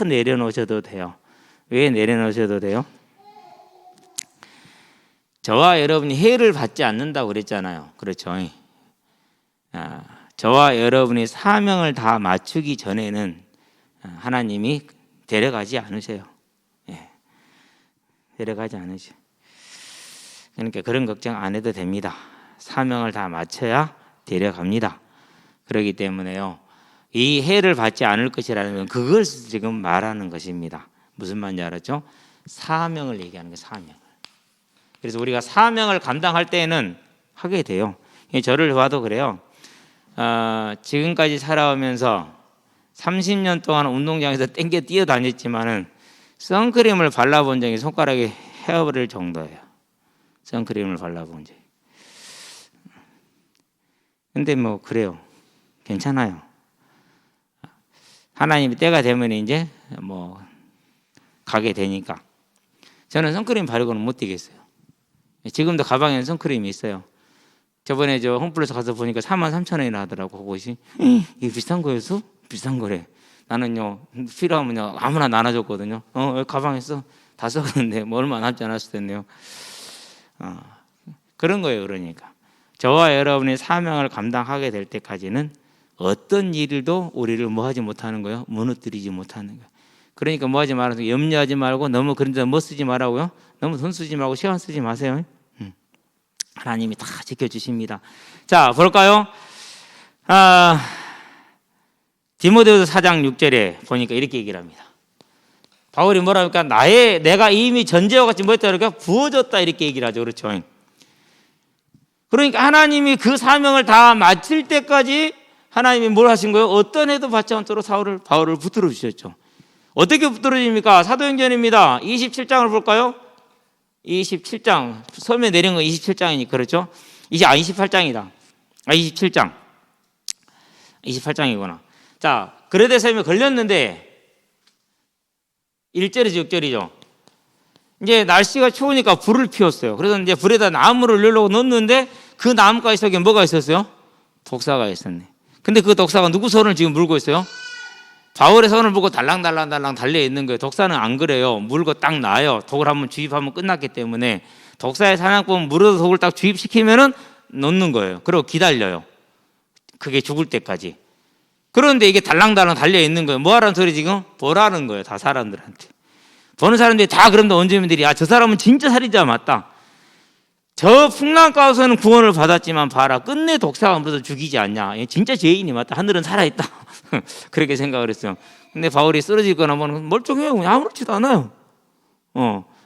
내려놓으셔도 돼요. 왜 내려놓으셔도 돼요? 저와 여러분이 해를 받지 않는다고 그랬잖아요. 그렇죠? 저와 여러분이 사명을 다 맞추기 전에는 하나님이 데려가지 않으세요. 데려가지 않으세요. 그러니까 그런 걱정 안 해도 됩니다. 사명을 다 맞춰야 데려갑니다. 그렇기 때문에요, 이 해를 받지 않을 것이라는 건 그걸 지금 말하는 것입니다. 무슨 말인지 알았죠? 사명을 얘기하는 거예요. 사명을. 그래서 우리가 사명을 감당할 때에는 하게 돼요. 저를 봐도 그래요. 지금까지 살아오면서 30년 동안 운동장에서 땡겨 뛰어다녔지만은 선크림을 발라본 적이 손가락에 헤어버릴 정도예요. 선크림을 발라본 적이. 근데 뭐 그래요. 괜찮아요. 하나님이 때가 되면 이제 뭐 가게 되니까. 저는 선크림 바르고는 못 뛰겠어요. 지금도 가방에는 선크림이 있어요. 저번에 저 홈플러스 가서 보니까 43,000원이나 하더라고. 그것이 이게 비싼 거였어? 비싼 거래. 나는요, 필요하면요 아무나 나눠줬거든요. 가방에 써. 다 써갔는데 뭐 얼마 남지 않았을 텐데요. 그런 거예요. 그러니까 저와 여러분이 사명을 감당하게 될 때까지는 어떤 일도 우리를 뭐 하지 못하는 거예요? 무너뜨리지 못하는 거예요. 그러니까 뭐 하지 말아서 염려하지 말고, 너무 그런 데 뭐 쓰지 말라고요. 너무 돈 쓰지 말고 시간 쓰지 마세요. 하나님이 다 지켜주십니다. 자, 볼까요? 디모데후서 4장 6절에 보니까 이렇게 얘기를 합니다. 바울이 뭐라 하니까 내가 이미 전제와 같이 뭐 했다 그러니까 부어졌다 이렇게 얘기를 하죠. 그렇죠? 그러니까 하나님이 그 사명을 다 마칠 때까지 하나님이 뭘 하신 거예요? 어떤 해도 받지 않도록 바울을 붙들어 주셨죠. 어떻게 붙들어집니까? 사도행전입니다. 27장을 볼까요? 27장 섬에 내린 거 27장이니까 그렇죠? 28장이다. 27장 28장이구나. 자, 그레데 섬에 걸렸는데 1절이죠 6절이죠. 이제 날씨가 추우니까 불을 피웠어요. 그래서 이제 불에다 나무를 올려놓고 넣었는데 그 나무가지 속에 뭐가 있었어요? 독사가 있었네. 근데 그 독사가 누구 손을 지금 물고 있어요? 바울의 손을 보고 달랑달랑 달려 있는 거예요. 독사는 안 그래요. 물고 딱 놔요. 독을 한번 주입하면 끝났기 때문에. 독사의 사냥법은 물어서 독을 딱 주입시키면은 놓는 거예요. 그리고 기다려요. 그게 죽을 때까지. 그런데 이게 달랑달랑 달려 있는 거예요. 뭐 하라는 소리 지금? 보라는 거예요. 다 사람들한테. 보는 사람들이 다 그런데 원주민들이 저 사람은 진짜 살인자 맞다. 저 풍랑 가운데서는 구원을 받았지만 봐라, 끝내 독사가 물어서 죽이지 않냐. 진짜 죄인이 맞다. 하늘은 살아있다. 그렇게 생각을 했어요. 근데 바울이 쓰러지거나 뭐는 멀쩡해요. 그냥 아무렇지도 않아요.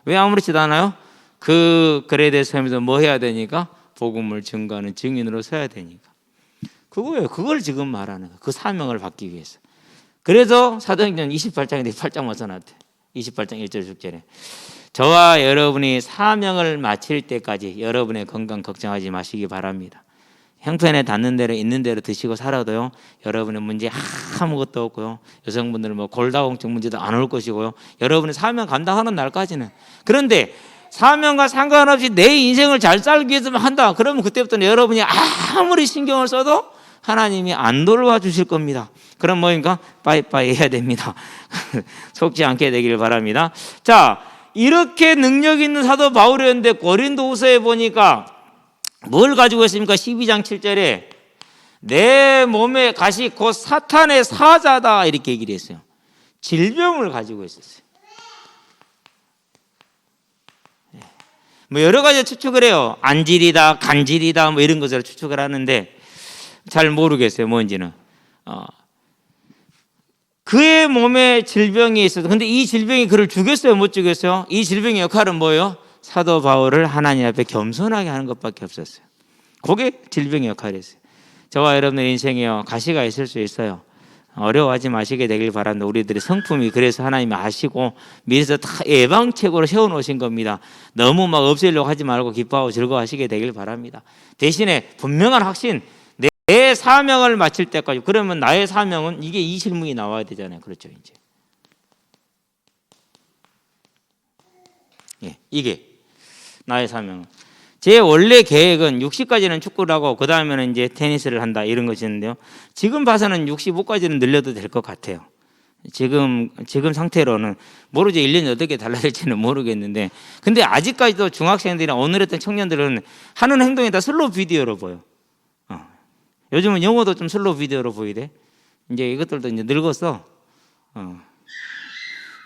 왜 아무렇지도 않아요? 그 그레데 섬에서 뭐 해야 되니까? 복음을 증거하는 증인으로 서야 되니까. 그거예요. 그걸 지금 말하는 거예요. 그 사명을 받기 위해서. 그래서 사도행전 28장인데 8장만 써놨대. 28장 1절 6절에 저와 여러분이 사명을 마칠 때까지 여러분의 건강 걱정하지 마시기 바랍니다. 형편에 닿는 대로 있는 대로 드시고 살아도요, 여러분의 문제 아무것도 없고요, 여성분들은 뭐 골다공증 문제도 안 올 것이고요, 여러분의 사명 감당하는 날까지는. 그런데 사명과 상관없이 내 인생을 잘 살기 위해서만 한다 그러면 그때부터는 여러분이 아무리 신경을 써도 하나님이 안 돌봐주실 겁니다. 그럼 뭐인가? 빠이빠이 해야 됩니다. 속지 않게 되길 바랍니다. 자, 이렇게 능력 있는 사도 바울이었는데 고린도후서에 보니까 뭘 가지고 있습니까? 12장 7절에 내 몸의 가시 곧 사탄의 사자다 이렇게 얘기를 했어요. 질병을 가지고 있었어요. 뭐 여러 가지 추측을 해요. 안질이다, 간질이다, 뭐 이런 것을 추측을 하는데 잘 모르겠어요. 뭔지는. 그의 몸에 질병이 있어서, 근데 이 질병이 그를 죽였어요? 못 죽였어요? 이 질병의 역할은 뭐예요? 사도 바울을 하나님 앞에 겸손하게 하는 것밖에 없었어요. 그게 질병의 역할이었어요. 저와 여러분의 인생에요, 가시가 있을 수 있어요. 어려워하지 마시게 되길 바랍니다. 우리들의 성품이 그래서 하나님이 아시고 미리서 다 예방책으로 세워놓으신 겁니다. 너무 막 없애려고 하지 말고 기뻐하고 즐거워하시게 되길 바랍니다. 대신에 분명한 확신, 내 사명을 마칠 때까지. 그러면 나의 사명은 이게 이 질문이 나와야 되잖아요. 그렇죠, 이제. 예, 이게 나의 사명은. 제 원래 계획은 60까지는 축구를 하고 그 다음에는 이제 테니스를 한다 이런 것이었는데요. 지금 봐서는 65까지는 늘려도 될 것 같아요. 지금 상태로는 모르죠. 1년이 어떻게 달라질지는 모르겠는데, 근데 아직까지도 중학생들이나 오늘 했던 청년들은 하는 행동이 다 슬로우 비디오로 보여. 요즘은 영어도 좀 슬로우 비디오로 보이대. 이제 이것들도 이제 늙었어.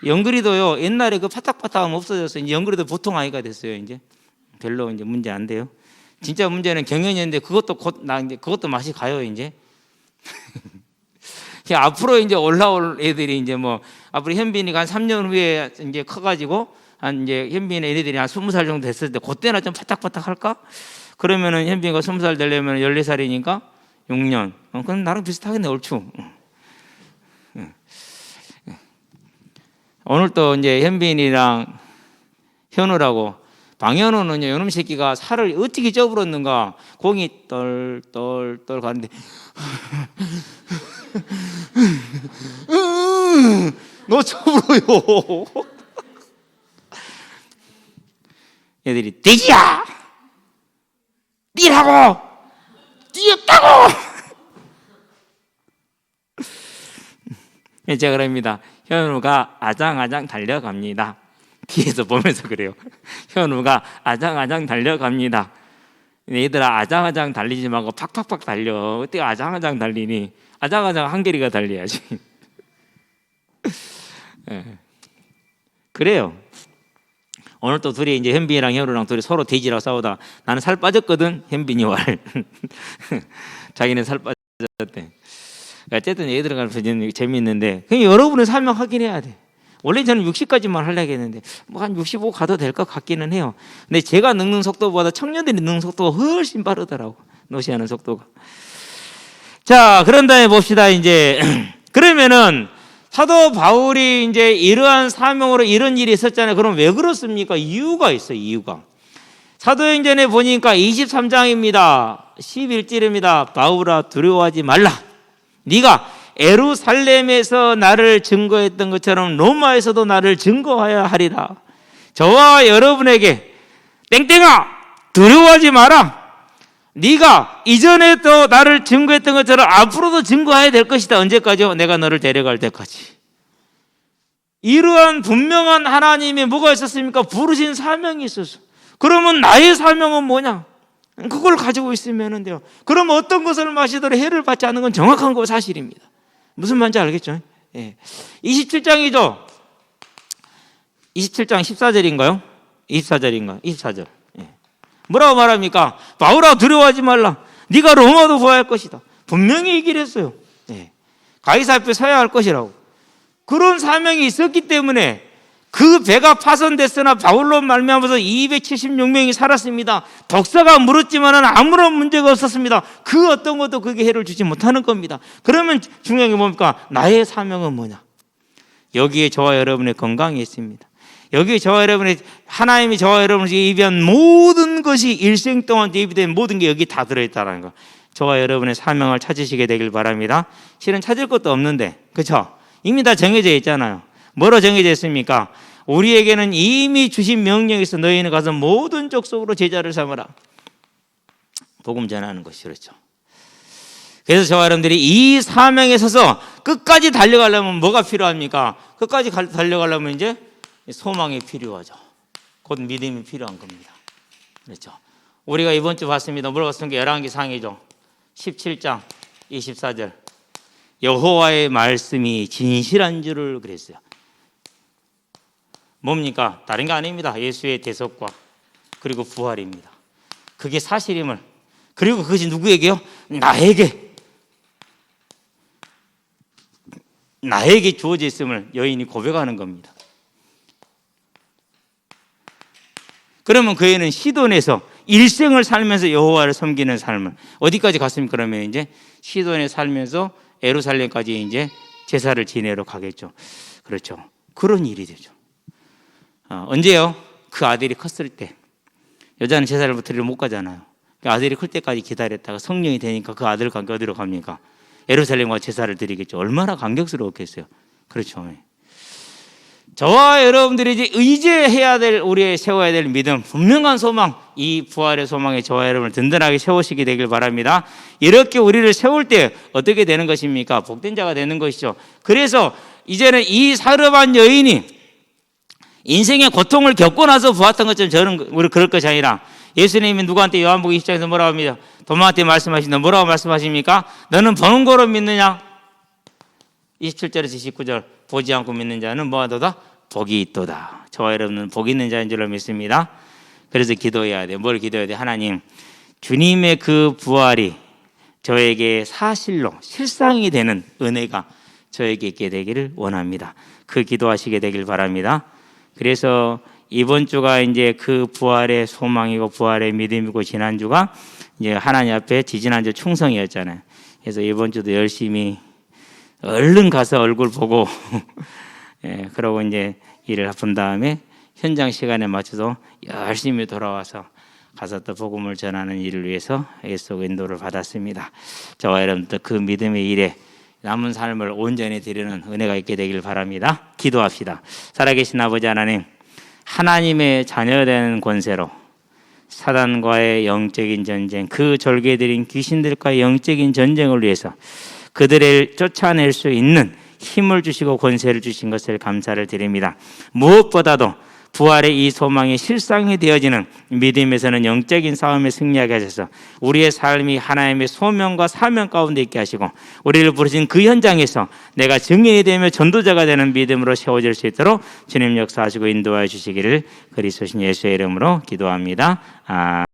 연글이도요, 옛날에 그 파닥파닥하면 없어졌어. 이제 연글이도 보통 아이가 됐어요. 이제 별로 이제 문제 안 돼요. 진짜 문제는 경연이었는데 그것도 이제 그것도 맛이 가요. 이제 앞으로 이제 올라올 애들이 이제 뭐 앞으로 현빈이가 한 3년 후에 이제 커가지고 한 이제 현빈의 애들이 한 20살 정도 됐을 때 그때나 좀 파닥파닥 할까? 그러면은 현빈이가 20살 되려면 14살이니까 6년. 그럼 나랑 비슷하겠네, 얼추. 오늘 또 이제 현빈이랑 현우라고, 방현우는 요놈 새끼가 살을 어떻게 쪄버렸는가. 공이 똘똘똘 가는데 너 쪄버려요. 애들이 돼지야! 니라고! 뛰었다고! 제가 그럽니다. 현우가 아장아장 달려갑니다. 뒤에서 보면서 그래요. 현우가 아장아장 달려갑니다. 얘들아, 아장아장 달리지 말고 팍팍팍 달려. 어떻게 아장아장 달리니? 아장아장 한계리가 달려야지. 그래요. 오늘 또 둘이 이제 현빈이랑 현우랑 둘이 서로 돼지라고 싸우다 나는 살 빠졌거든. 현빈이 왈. 자기는 살 빠졌대. 어쨌든 얘들은 가서 재미있는데, 그냥 여러분의 사명 확인해야 돼. 원래 저는 60까지만 하려고 했는데 뭐 한 65 가도 될 것 같기는 해요. 근데 제가 늙는 속도보다 청년들이 늙는 속도가 훨씬 빠르더라고. 노시하는 속도가. 자, 그런 다음에 봅시다. 이제 그러면은 사도 바울이 이제 이러한 사명으로 이런 일이 있었잖아요. 그럼 왜 그렇습니까? 이유가 있어요. 이유가. 사도행전에 보니까 23장입니다. 11절입니다. 바울아, 두려워하지 말라. 네가 예루살렘에서 나를 증거했던 것처럼 로마에서도 나를 증거하여야 하리라. 저와 여러분에게 땡땡아, 두려워하지 마라. 네가 이전에 또 나를 증거했던 것처럼 앞으로도 증거해야 될 것이다. 언제까지요? 내가 너를 데려갈 때까지. 이러한 분명한 하나님의 뭐가 있었습니까? 부르신 사명이 있었어. 그러면 나의 사명은 뭐냐? 그걸 가지고 있으면 돼요. 그럼 어떤 것을 마시더라도 해를 받지 않는 건 정확한 거 사실입니다. 무슨 말인지 알겠죠? 예. 27장이죠. 27장 14절인가요? 24절인가? 24절. 예. 뭐라고 말합니까? 바울아, 두려워하지 말라. 네가 로마도 구할 것이다. 분명히 얘기를 했어요. 예. 가이사 앞에 서야 할 것이라고. 그런 사명이 있었기 때문에 그 배가 파손됐으나 바울로 말미암아서 276명이 살았습니다. 독사가 물었지만 아무런 문제가 없었습니다. 그 어떤 것도 그게 해를 주지 못하는 겁니다. 그러면 중요한 게 뭡니까? 나의 사명은 뭐냐? 여기에 저와 여러분의 건강이 있습니다. 여기에 저와 여러분의, 하나님이 저와 여러분에게 예비한 모든 것이 일생 동안 예비된 모든 게 여기 다 들어있다는 거. 저와 여러분의 사명을 찾으시게 되길 바랍니다. 실은 찾을 것도 없는데, 그렇죠? 이미 다 정해져 있잖아요. 뭐로 정해져 있습니까? 우리에게는 이미 주신 명령이 있어. 너희는 가서 모든 족속으로 제자를 삼으라. 복음 전하는 것이 그렇죠. 그래서 저와 여러분들이 이 사명에 서서 끝까지 달려가려면 뭐가 필요합니까? 끝까지 달려가려면 이제 소망이 필요하죠. 곧 믿음이 필요한 겁니다. 그렇죠. 우리가 이번 주 봤습니다. 물어봤던 게 열왕기 상이죠. 17장 24절. 여호와의 말씀이 진실한 줄을 그랬어요. 뭡니까? 다른 게 아닙니다. 예수의 대속과 그리고 부활입니다. 그게 사실임을. 그리고 그것이 누구에게요? 나에게 주어져 있음을 여인이 고백하는 겁니다. 그러면 그 애는 시돈에서 일생을 살면서 여호와를 섬기는 삶을 어디까지 갔습니까? 그러면 이제 시돈에 살면서 예루살렘까지 이제 제사를 지내러 가겠죠. 그렇죠. 그런 일이 되죠. 언제요? 그 아들이 컸을 때. 여자는 제사를 드리러 못 가잖아요. 그 아들이 클 때까지 기다렸다가 성령이 되니까 그 아들과 함께 어디로 갑니까? 예루살렘과 제사를 드리겠죠. 얼마나 감격스러웠겠어요. 그렇죠. 저와 여러분들이 이제 의지해야 될, 우리의 세워야 될 믿음, 분명한 소망, 이 부활의 소망에 저와 여러분을 든든하게 세우시게 되길 바랍니다. 이렇게 우리를 세울 때 어떻게 되는 것입니까? 복된 자가 되는 것이죠. 그래서 이제는 이 사르반 여인이 인생의 고통을 겪고 나서 보았던 것처럼 저는 우리 그럴 것이 아니라 예수님이 누구한테 요한복음 20장에서 뭐라고 합니다. 도마한테 말씀하신다. 뭐라고 말씀하십니까? 너는 보는 거로 믿느냐? 27절에서 29절. 보지 않고 믿는 자는 뭐하도다? 복이 있도다. 저와 여러분은 복 있는 자인 줄로 믿습니다. 그래서 기도해야 돼요. 뭘 기도해야 돼요? 하나님, 주님의 그 부활이 저에게 사실로 실상이 되는 은혜가 저에게 있게 되기를 원합니다. 그 기도하시게 되길 바랍니다. 그래서 이번 주가 이제 그 부활의 소망이고 부활의 믿음이고, 지난주가 이제 하나님 앞에 지지난주 충성이었잖아요. 그래서 이번 주도 열심히 얼른 가서 얼굴 보고 그러고 이제 일을 본 다음에 현장 시간에 맞춰서 열심히 돌아와서 가서 또 복음을 전하는 일을 위해서 애써 인도를 받았습니다. 저와 여러분들 그 믿음의 일에 남은 삶을 온전히 드리는 은혜가 있게 되길 바랍니다. 기도합시다. 살아계신 아버지 하나님, 하나님의 자녀된 권세로 사단과의 영적인 전쟁, 그 졸개들인 귀신들과의 영적인 전쟁을 위해서 그들을 쫓아낼 수 있는 힘을 주시고 권세를 주신 것을 감사를 드립니다. 무엇보다도 부활의 이 소망이 실상이 되어지는 믿음에서는 영적인 싸움에 승리하게 하셔서 우리의 삶이 하나님의 소명과 사명 가운데 있게 하시고, 우리를 부르신 그 현장에서 내가 증인이 되며 전도자가 되는 믿음으로 세워질 수 있도록 주님 역사하시고 인도하여 주시기를 그리스도신 예수의 이름으로 기도합니다.